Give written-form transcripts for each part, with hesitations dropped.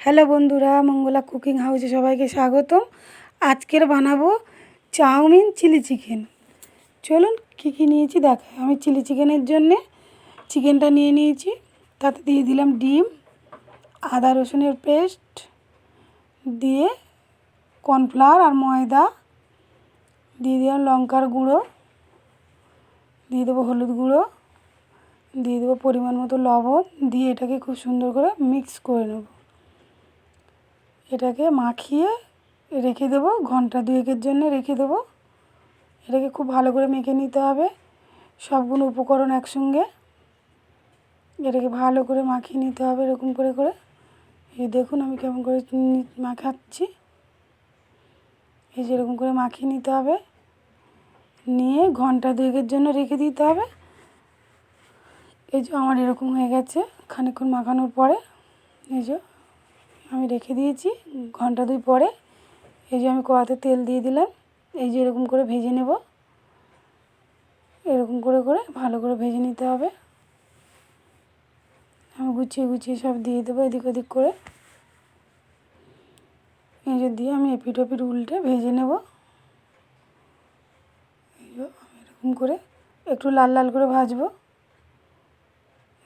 Hello বন্ধুরা, Mangala cooking হাউসে সবাইকে স্বাগতম। আজকের বানাবো চাউমিন চিলি চিকেন। চলুন কী কী নিয়েছি দেখাই। আমি চিলি চিকেনের জন্যে চিকেনটা নিয়ে নিয়েছি, তাতে দিয়ে দিলাম ডিম, আদা রসুনের পেস্ট, দিয়ে কর্নফ্লাওয়ার আর ময়দা, দিয়ে দিলাম লঙ্কার গুঁড়ো, দিয়ে দেবো হলুদ গুঁড়ো, দিয়ে দেবো পরিমাণ মতো লবণ, দিয়ে এটাকে খুব সুন্দর করে মিক্স করে নেব। এটাকে মাখিয়ে রেখে দেবো, ঘন্টা দুয়েকের জন্য রেখে দেবো। এটাকে খুব ভালো করে মেখে নিতে হবে, সবগুলো উপকরণ একসঙ্গে এটাকে ভালো করে মাখিয়ে নিতে হবে এরকম করে করে। এই দেখুন আমি কেমন করে মাখাচ্ছি, এই যেরকম করে মাখিয়ে নিতে হবে, নিয়ে ঘন্টা দুয়েকের জন্য রেখে দিতে হবে। এই যে আমার এরকম হয়ে গেছে খানিকক্ষণ মাখানোর পরে। এই যে আমি রেখে দিয়েছি ঘন্টা দুই পরে। এই যে আমি কড়াতে তেল দিয়ে দিলাম, এই যে এরকম করে ভেজে নেব, এরকম করে করে ভালো করে ভেজে নিতে হবে। আমি গুছিয়ে গুছিয়ে সব দিয়ে দেবো এদিক ওদিক করে। এই যে দিয়ে আমি এপিট ওপিট উল্টে ভেজে নেব। এই যে এরকম করে একটু লাল লাল করে ভাজবো।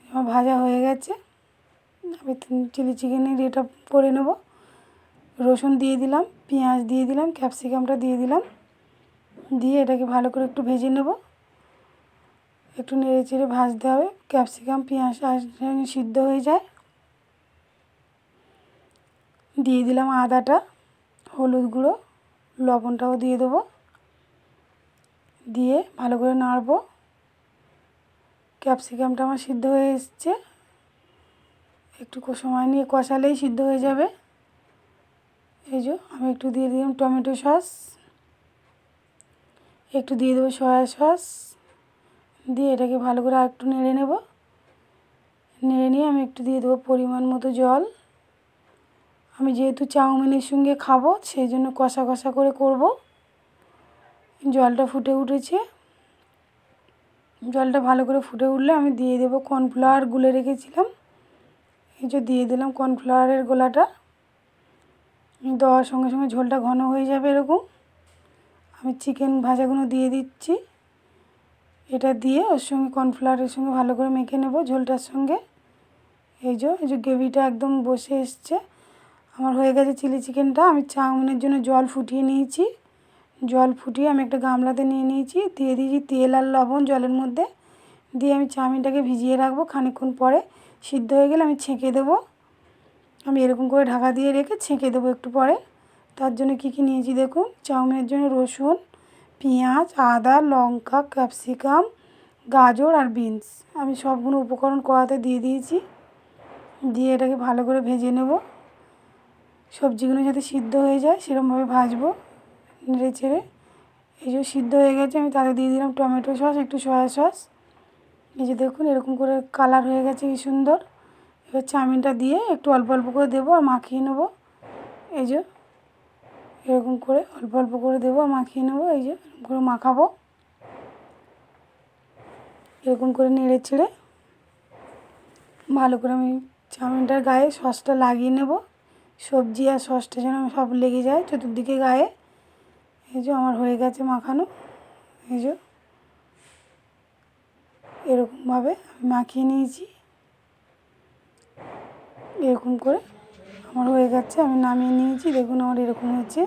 আমার ভাজা হয়ে গেছে, আমি চিলি চিকেনের এটা করে নেব। রসুন দিয়ে দিলাম, পেঁয়াজ দিয়ে দিলাম, ক্যাপসিকামটা দিয়ে দিলাম, দিয়ে এটাকে ভালো করে একটু ভেজে নেব। একটু নেড়ে চেড়ে ভাজতে হবে, ক্যাপসিকাম পেঁয়াজ সিদ্ধ হয়ে যায়। দিয়ে দিলাম আদাটা, হলুদ গুঁড়ো, লবণটাও দিয়ে দেবো, দিয়ে ভালো করে নাড়বো। ক্যাপসিকামটা আমার সিদ্ধ হয়ে এসছে, একটু সময় নিয়ে কষালেই সিদ্ধ হয়ে যাবে। এই যে আমি একটু দিয়ে দিলাম টমেটো সস, একটু দিয়ে দেবো সয়া সস, দিয়ে এটাকে ভালো করে আরেকটু নেড়ে নেব। নেড়ে নিয়ে আমি একটু দিয়ে দেবো পরিমাণ মতো জল। আমি যেহেতু চাউমিনের সঙ্গে খাবো সেই জন্য কষা কষা করে করব। জলটা ফুটে উঠেছে, জলটা ভালো করে ফুটে উঠলে আমি দিয়ে দেবো কর্নফ্লাওয়ার গুলে রেখেছিলাম। এই যে দিয়ে দিলাম কর্নফ্লাওয়ারের গোলাটা, দেওয়ার সঙ্গে সঙ্গে ঝোলটা ঘন হয়ে যাবে এরকম। আমি চিকেন ভাজাগুলো দিয়ে দিচ্ছি, এটা দিয়ে ওর সঙ্গে কর্নফ্লাওয়ারের সঙ্গে ভালো করে মেখে নেব ঝোলটার সঙ্গে। এই যে গ্রেভিটা একদম বসে এসছে, আমার হয়ে গেছে চিলি চিকেনটা। আমি চাউমিনের জন্য জল ফুটিয়ে নিয়েছি, জল ফুটিয়ে আমি একটা গামলাতে নিয়ে নিয়েছি, দিয়ে দিয়েছি তেল আর লবণ জলের মধ্যে, দিয়ে আমি চাউমিনটাকে ভিজিয়ে রাখবো। খানিকক্ষণ পরে সিদ্ধ হয়ে গেলে আমি ছেঁকে দেবো। আমি এরকম করে ঢাকা দিয়ে রেখে ছেঁকে দেবো একটু পরে। তার জন্য কী কী নিয়েছি দেখুন। চাউমিনের জন্য রসুন, পেঁয়াজ, আদা, লঙ্কা, ক্যাপসিকাম, গাজর আর বিনস আমি সবগুলো উপকরণ কড়াতে দিয়ে দিয়েছি, দিয়ে এটাকে ভালো করে ভেজে নেব। সবজিগুলো যাতে সিদ্ধ হয়ে যায় সেরকমভাবে ভাজবো নেড়ে চেড়ে। এই যে সিদ্ধ হয়ে গেছে, আমি তাতে দিয়ে দিলাম টমেটো সস, একটু সয়া সস। এই যে দেখুন এরকম করে কালার হয়ে গেছে কি সুন্দর। এবার চাউমিনটা দিয়ে একটু অল্প অল্প করে দেবো আর মাখিয়ে নেবো। এই যে এরকম করে অল্প অল্প করে দেবো আর মাখিয়ে নেবো। এই যে এরকম করে মাখাবো, এরকম করে নেড়ে চেড়ে ভালো করে আমি চাউমিনটার গায়ে সসটা লাগিয়ে নেব। সবজি আর সসটা যেন সব লেগে যায় চতুর্দিকে গায়ে। এই যে আমার হয়ে গেছে মাখানো। এই যে এরকমভাবে আমি মাখিয়ে নিয়েছি, এরকম করে আমার হয়ে গেছে। আমি নামিয়ে নিয়েছি, দেখুন আমার এরকম হয়েছে।